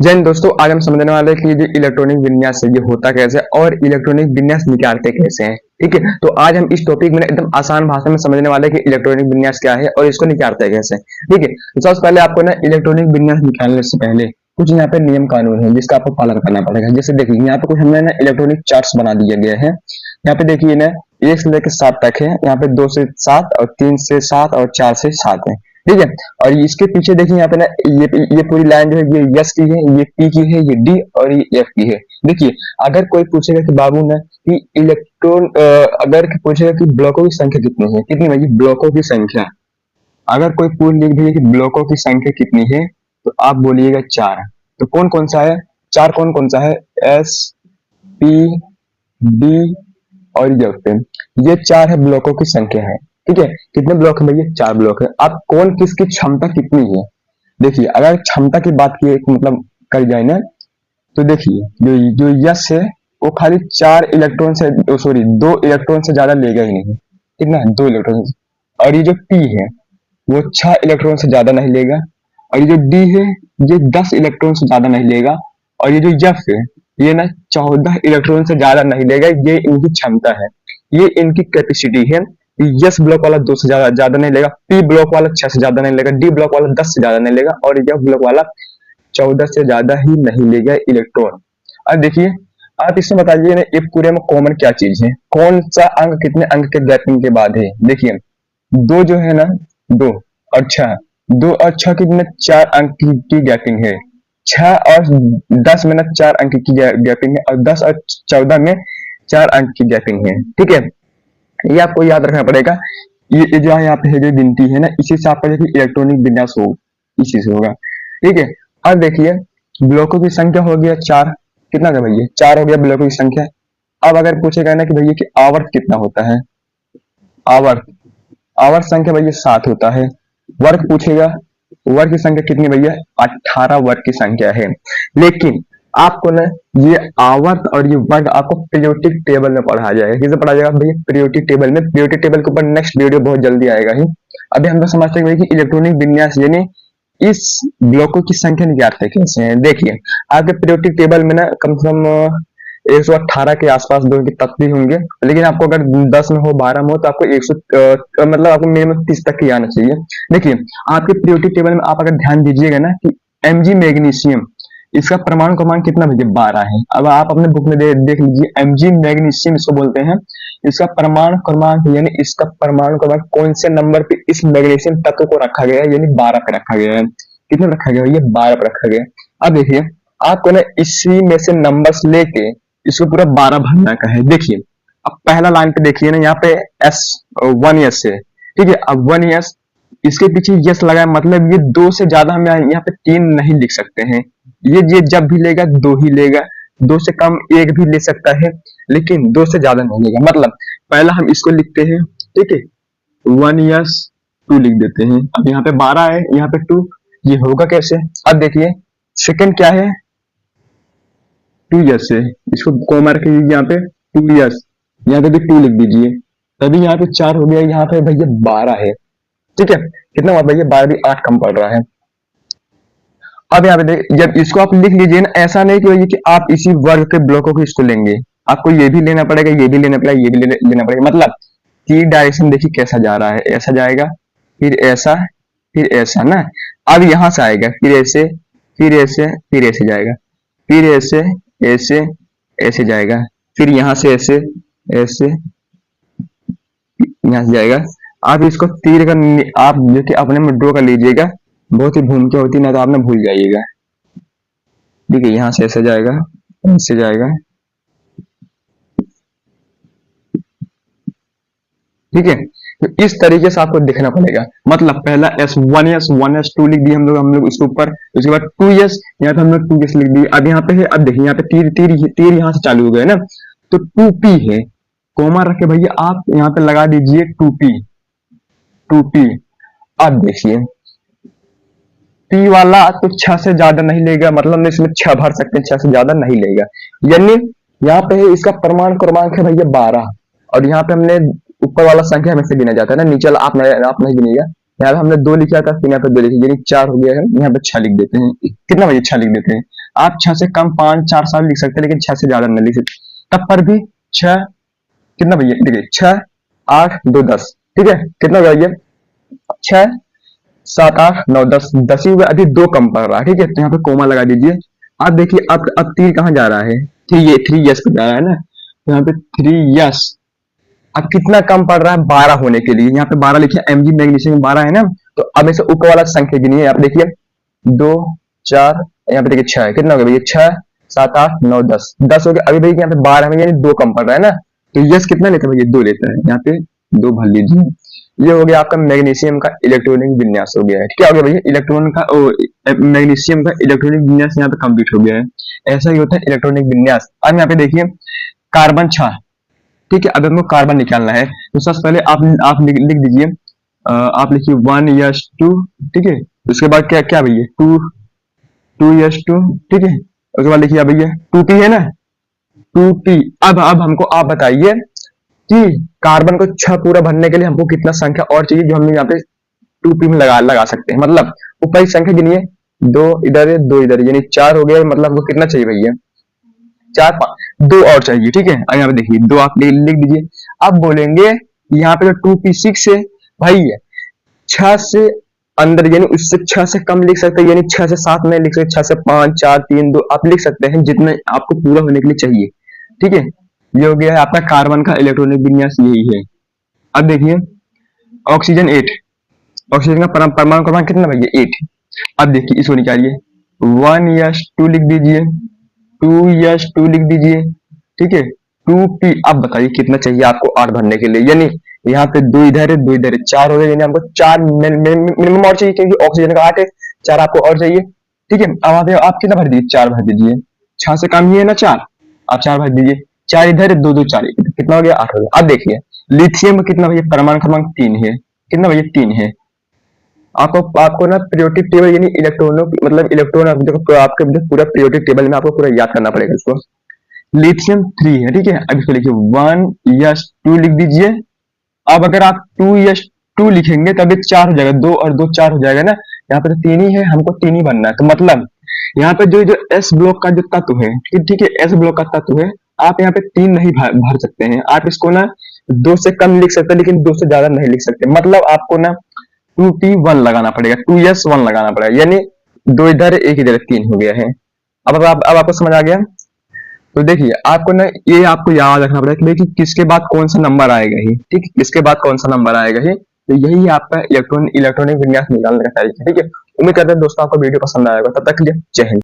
जय हिंद दोस्तों, आज हम समझने वाले हैं कि जो इलेक्ट्रॉनिक विन्यास है ये होता कैसे है और इलेक्ट्रॉनिक विन्यास निकालते कैसे हैं। ठीक है, तो आज हम इस टॉपिक में एकदम आसान भाषा में समझने वाले हैं कि इलेक्ट्रॉनिक विन्यास क्या है और इसको निकालते कैसे हैं। ठीक है, तो सबसे पहले आपको ना इलेक्ट्रॉनिक विन्यास निकालने से पहले कुछ यहाँ पे नियम कानून है जिसका आपको पालन करना पड़ेगा। जैसे देखिए यहाँ पे कुछ हमने ना इलेक्ट्रॉनिक चार्ट्स बना दिए गए हैं। यहाँ पे देखिए ना 1 से लेकर 7 तक है, यहाँ पे 2 से 7 और 3 से 7 और 4 से 7 है। ठीक है, और इसके पीछे देखिए यहाँ पे ना ये पूरी लाइन जो है ये यस की है, ये पी की है, ये डी और ये एफ की है। देखिए अगर कोई पूछेगा कि बाबू ना कि अगर पूछेगा कि ब्लॉकों की संख्या कितनी है, कितनी भाई ब्लॉकों की संख्या, अगर कोई पूछ लिख दिया कि ब्लॉकों की संख्या कितनी है तो आप बोलिएगा 4। तो कौन कौन सा है 4, कौन कौन सा है, एस पी डी और एफ। ये 4 है ब्लॉकों की संख्या है। ठीक है, कितने ब्लॉक है भैया, 4 ब्लॉक है। अब कौन किसकी क्षमता कितनी है, देखिए अगर क्षमता की बात की मतलब कर जाए ना तो देखिए जो यस है वो खाली 4 इलेक्ट्रॉन से सॉरी 2 इलेक्ट्रॉन से ज्यादा लेगा ही नहीं। ठीक ना, 2 इलेक्ट्रॉन। और ये जो पी है वो 6 इलेक्ट्रॉन से ज्यादा नहीं लेगा। और ये जो डी है ये 10 इलेक्ट्रॉन से ज्यादा नहीं लेगा। और ये जो एफ है ये ना 14 इलेक्ट्रॉन से ज्यादा नहीं लेगा। ये इनकी क्षमता है, ये इनकी कैपेसिटी है। यस ब्लॉक वाला 2 से ज्यादा नहीं लेगा, पी ब्लॉक वाला 6 से ज्यादा नहीं लेगा, डी ब्लॉक वाला 10 से ज्यादा नहीं लेगा और एफ ब्लॉक वाला 14 से ज्यादा ही नहीं लेगा इलेक्ट्रॉन। अब देखिए आप इसमें बताइए ना ये पूरे में कॉमन क्या चीज है, कौन सा अंक कितने अंक के गैपिंग के बाद है। देखिए 2 जो है ना 2 और 6, 2 और 6 कितने 4 अंक की गैपिंग है। 6 और 10 में ना 4 अंक की गैपिंग है और 10 और 14 में 4 अंक की गैपिंग है। ठीक है, ये आपको याद रखना पड़ेगा। ये जो यहाँ पे है जो गिनती है ना इसी से आपका देखिए इलेक्ट्रॉनिक विन्यास हो इसी से होगा। ठीक है, अब देखिए ब्लॉकों की संख्या हो गया 4, कितना था भैया 4 हो गया ब्लॉकों की संख्या। अब अगर पूछेगा ना कि भैया कि आवर्त कितना होता है, आवर्त आवर्त संख्या भैया 7 होता है। वर्ग पूछेगा, वर्ग की संख्या कितनी भैया 18 वर्ग की संख्या है। लेकिन आपको ना ये आवर्त और ये वर्ग आपको पीरियोडिक टेबल में पढ़ाया जाएगा। किसे पढ़ाया जाएगा भैया, पीरियोडिक टेबल में। पीरियोडिक टेबल के ऊपर नेक्स्ट वीडियो बहुत जल्दी आएगा ही। अभी हम तो समझते हैं कि इलेक्ट्रॉनिक विन्यास यानी इस ब्लॉकों की संख्या निकालते कैसे हैं। देखिए आपके पीरियोडिक टेबल में ना कम से कम 118 के आसपास दो के तत्व भी होंगे, लेकिन आपको अगर 10 में हो 12 में हो तो आपको 100 मतलब आपको मिनिमम 30 तक ही आना चाहिए। देखिए आपके पीरियोडिक टेबल में आप अगर ध्यान दीजिएगा ना कि Mg मैग्नीशियम इसका परमाणु क्रमांक कितना भैया 12 है। अब आप अपने बुक में देख लीजिए Mg मैग्नीशियम इसको बोलते हैं। इसका परमाणु क्रमांक यानी इसका परमाणु क्रमांक कौन से नंबर पे इस मैग्नीशियम तत्व को रखा गया है, यानी 12 पे रखा गया है। कितने रखा गया है, ये 12 पे रखा गया है। अब देखिए आपको ना इसी में से नंबर्स लेके इसको पूरा 12 भरना का है। देखिए अब पहला लाइन पे देखिए ना यहाँ पे एस 1 एस है। ठीक है, अब 1 एस इसके पीछे यस लगा है, मतलब ये 2 से ज्यादा हम यहाँ पे 3 नहीं लिख सकते हैं। ये जब भी लेगा 2 ही लेगा, 2 से कम 1 भी ले सकता है लेकिन 2 से ज्यादा नहीं लेगा। मतलब पहला हम इसको लिखते हैं, ठीक है 1 यस 2 लिख देते हैं। अब यहाँ पे 12 है, यहाँ पे 2, ये होगा कैसे। अब देखिए सेकंड क्या है 2 यस है, इसको कॉमा रख दीजिए यहाँ पे 2 यस, यहाँ पे भी 2 लिख दीजिए, तभी यहाँ पे 4 हो गया। यहाँ पे भैया 12 है। ठीक है, कितना हुआ भैया 12 भी 8 कम पड़ रहा है। अब यहाँ पे देख जब इसको आप लिख लीजिए ना, ऐसा नहीं कि आप इसी वर्ग के ब्लॉकों को इसको लेंगे, आपको ये भी लेना पड़ेगा, ये भी लेना पड़ेगा, ये भी लेना पड़ेगा। मतलब 3 डायरेक्शन देखिए कैसा जा रहा है, ऐसा जाएगा फिर ऐसा फिर ऐसा ना। अब यहां से आएगा फिर ऐसे फिर ऐसे फिर ऐसे जाएगा, फिर ऐसे ऐसे ऐसे जाएगा, फिर यहाँ से ऐसे ऐसे यहाँ से जाएगा। आप इसको तीर का आप जो कि अपने में ड्रॉ कर लीजिएगा, बहुत ही भूमिका होती है ना तो आप ना भूल जाइएगा। ठीक है, यहाँ से ऐसे जाएगा, ऐसे जाएगा। ठीक है, तो इस तरीके से आपको देखना पड़ेगा। मतलब पहला S1 एस 1 एस 2 लिख दिए हम लोग इसके ऊपर, उसके बाद 2 एस यहाँ पे हम लोग 2 एस लिख दिए। अब यहाँ पे है, अब देखिए यहाँ पे तीर तीर तीर यहाँ से चालू हो गए ना, तो 2p है, कोमा रखे भैया आप यहाँ पे लगा दीजिए 2p। अब देखिए p वाला तो 6 से ज्यादा नहीं लेगा, मतलब इसमें 6 भर सकते हैं, 6 से ज्यादा नहीं लेगा। यानी यहाँ पे है इसका परमाणु क्रमांक है भैया 12, और यहाँ पे हमने ऊपर वाला संख्या हमें से गिना जाता है ना, नीचे आप नहीं गिनेगा। यहाँ पे हमने 2 लिखा था, फिर यहाँ पे 2 लिखा, यानी 4 हो गया है। यहाँ पे 6 लिख देते हैं, कितना भैया 6 लिख देते हैं। आप 6 से कम 5 4 साल लिख सकते हैं, लेकिन 6 से ज्यादा नहीं लिख सकते। तब पर भी 6 कितना भैया, देखिए 6 8 2 10, ठीक है, कितना हो गया ये 6 7 8 9 10, 10 ही हुआ, अभी 2 कम पड़ रहा है, ठीक है, तो यहाँ पे कोमा लगा दीजिए। आप देखिए अब तीर कहाँ जा रहा है, 3 यस पे जा रहा है ना, तो यहाँ पे 3 यस। अब कितना कम पड़ रहा है 12 होने के लिए, यहाँ पे 12 लिखिए, Mg मैग्नीशियम 12 है ना, तो अब इसे ऊपर वाला संख्या गिनिए, आप देखिए 2 4, यहाँ पे देखिए 6 है, कितना हो गया भैया 6 7 8 9 10, 10 हो गया। अभी देखिए यहाँ पे 12 में यानी 2 कम पड़ रहा है ना, तो यस कितना लेता है भैया 2 लेता है, यहाँ पे 2 भर लीजिए। ये हो गया आपका मैग्नीशियम का इलेक्ट्रॉनिक विन्यास हो गया है। क्या हो गया भैया, इलेक्ट्रॉन का मैग्नीशियम का इलेक्ट्रॉनिक विन्यास यहाँ पे कंप्लीट हो गया है। ऐसा ही होता है इलेक्ट्रॉनिक विन्यास। अब यहाँ पे देखिए कार्बन 6, ठीक है, अब हमको कार्बन निकालना है, तो सबसे पहले आप लिख दीजिए, आप लिखिए 1s2, ठीक है, उसके बाद क्या क्या भैया 2s2, ठीक है, उसके बाद लिखिए भैया 2p है ना, 2p। अब हमको आप बताइए कि कार्बन को 6 पूरा भरने के लिए हमको कितना संख्या और चाहिए, जो हम यहाँ पे 2p में लगा सकते हैं। मतलब ऊपर की संख्या गिनिए, 2 इधर है 2 इधर, यानी 4 हो गया, मतलब हमको कितना चाहिए भैया 4 5 2 और चाहिए, ठीक है। अब यहाँ पे देखिए 2 आप लिख दीजिए। अब बोलेंगे यहाँ पे जो 2p6 है भाई, 6 से अंदर यानी उससे 6 से कम लिख सकते हैं, यानी 6 से 7 नहीं लिख सकते, 6 से 5 4 3 2 आप लिख सकते हैं, जितने आपको पूरा होने के लिए चाहिए, ठीक है। ये हो गया है आपका कार्बन का इलेक्ट्रॉनिक विन्यास, यही है। अब देखिए ऑक्सीजन 8, ऑक्सीजन का परमाणु क्रमांक कितना भैया 8। अब देखिए इसको निकालिए, 1s2 लिख दीजिए, 2s2 लिख दीजिए, ठीक है, 2p। अब बताइए कितना चाहिए आपको 8 भरने के लिए, यानी यहाँ पे 2 इधर है 2 इधर है, 4 हो गए, यानी हमको 4 मिनिमम और चाहिए, क्योंकि ऑक्सीजन का 8 है, 4 आपको और चाहिए, ठीक है। अब आप कितना भर दीजिए 4 भर दीजिए, 6 से कम ही है ना 4, आप 4 भर दीजिए, 4 इधर है 2 2 4, कितना हो गया 8 हो गया। अब देखिए लिथियम में कितना भैया परमाणु क्रमांक 3 है, कितना भैया 3 है। आपको ना पीरियोडिक टेबल यानी इलेक्ट्रॉनों मतलब इलेक्ट्रॉन आपके पूरा पीरियोडिक टेबल में आपको पूरा याद करना पड़ेगा इसको। लिथियम 3 है, ठीक है। अब इसको लिखिए 1s2 लिख दीजिए। अब अगर आप 2s2 लिखेंगे तब 4 हो जाएगा, 2 और 2 4 हो जाएगा ना, यहाँ पे तो 3 ही है, हमको 3 ही बनना है, तो मतलब यहाँ पे जो एस ब्लॉक का जो तत्व है, ठीक है, एस ब्लॉक का तत्व है, आप यहाँ पे 3 नहीं भर सकते हैं, आप इसको ना 2 से कम लिख सकते हैं, लेकिन 2 से ज्यादा नहीं लिख सकते। मतलब आपको ना 2p1 लगाना पड़ेगा, 2s1 लगाना पड़ेगा, यानी 2 इधर 1 इधर 3 हो गया है। अब आपको समझ आ गया। तो देखिए आपको ना ये आपको याद रखना पड़ेगा कि किसके बाद कौन सा नंबर आएगा ही, ठीक है, किसके बाद कौन सा नंबर आएगा ही। तो यही आपका इलेक्ट्रॉनिक विन्यास निकालने का तरीका है, ठीक है। उम्मीद करते हैं दोस्तों आपको वीडियो पसंद आएगा। तब तक के लिए जय हिंद।